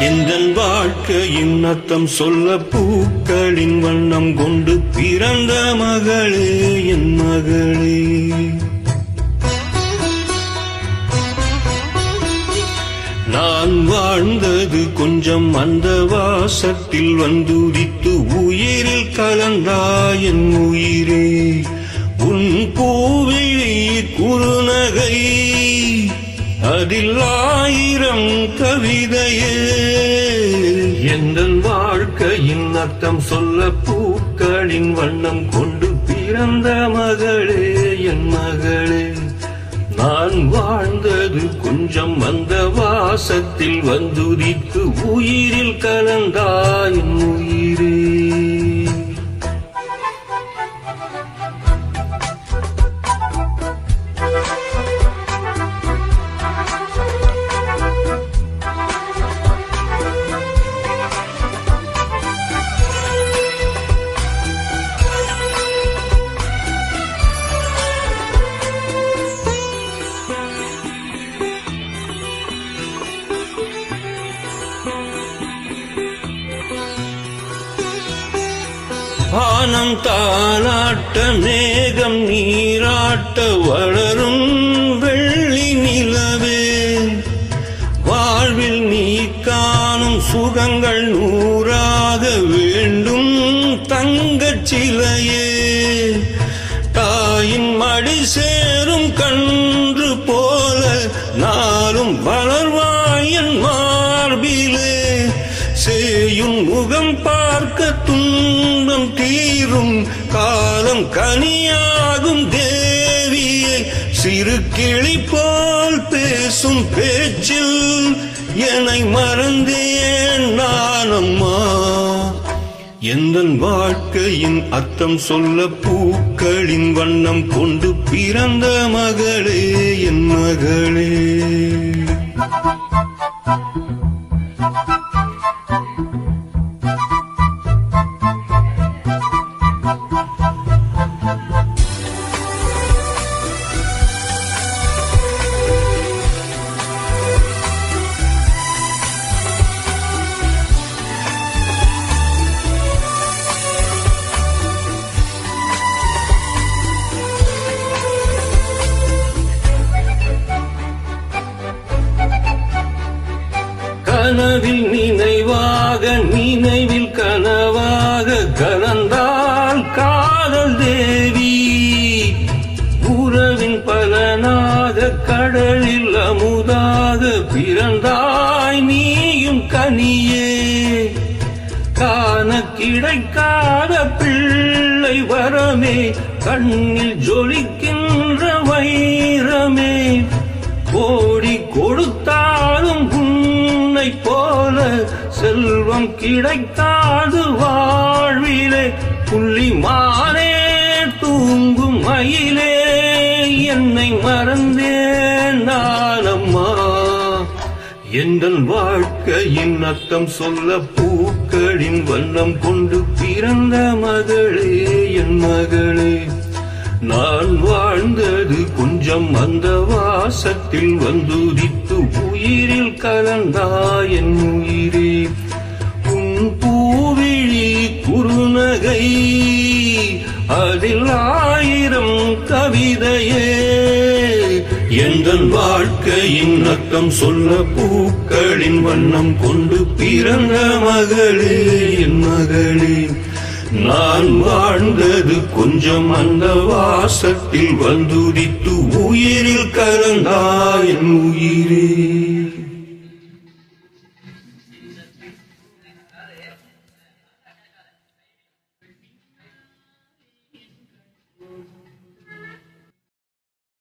எந்தன் வாழ்க்கையின் அர்த்தம் சொல்ல பூக்களின் வண்ணம் கொண்டு பிறந்த மகளே என் மகளே. நான் வாழ்ந்தது கொஞ்சம் அந்த வாசத்தில் வந்துதித்து உயிரில் கலந்தாய் என் உயிரே. உன் பூவிழி குறுநகை அதில் 1000 கவிதையே. எந்தன் வாழ்க்கையின் அர்த்தம் சொல்ல பூக்களின் வண்ணம் கொண்டு பிறந்த மகளே என் மகளே. நான் வாழ்ந்தது கொஞ்சம் அந்த வாசத்தில் வந்துதித்து உயிரில் கலந்தாய் என் உயிரே. வானம் தாளாட்ட மேகம் நீராட்ட வளரும் வெள்ளி நிலவே. வாழ்வில் நீ காணும் சுகங்கள் 100ஆக வேண்டும் தங்கச் சிலையே. தாயின் மடி சேரும் கன்று போல நாளும் வளர்வாயன் மார்பிலே. சேயும் முகம் பார்க்க துன்பம் தீரும் காலம் கனியாகும் தேவியை. சிறு கிளி போல் பேசும் பேச்சில் என்னை மறந்தேன் நானம்மா. எந்தன் வாழ்க்கையின் அர்த்தம் சொல்ல பூக்களின் வண்ணம் கொண்டு பிறந்த மகளே என் மகளே. கனவில் நினைவாக நினைவில் கனவாக கலந்தால் காதல் தேவி. உறவின் பலனாக கடலில் அமுதாக பிறந்தாய் நீயும் கனியே. காண கிடைக்காத பிள்ளை வரமே கண்ணில் ஜொலிக்கின்ற வைரமே. கோடி கொடுத்தாலும் உன்னை போல செல்வம் கிடைக்காது வாழ்விலே. புள்ளி மானே தூங்கும் மயிலே என்னை மறந்தேன் நானம்மா. எந்தன் வாழ்க்கையின் அர்த்தம் சொல்ல பூக்களின் வண்ணம் கொண்டு பிறந்த மகளே என் மகளே. நான் வாழ்ந்தது கொஞ்சம் அந்த வாசத்தில் வந்துதித்து உயிரில் கலந்தாய் என் உயிரே. உன் பூவிழி குறுநகை அதில் 1000 கவிதையே. எந்தன் வாழ்க்கையின் அர்த்தம் சொல்ல பூக்களின் வண்ணம் கொண்டு பிறந்த மகளே என் மகளே. நான் வாழ்ந்தது கொஞ்சம் அந்த வாசத்தில் வந்துதித்து உயிரில் கலந்தாய் என் உயிரே.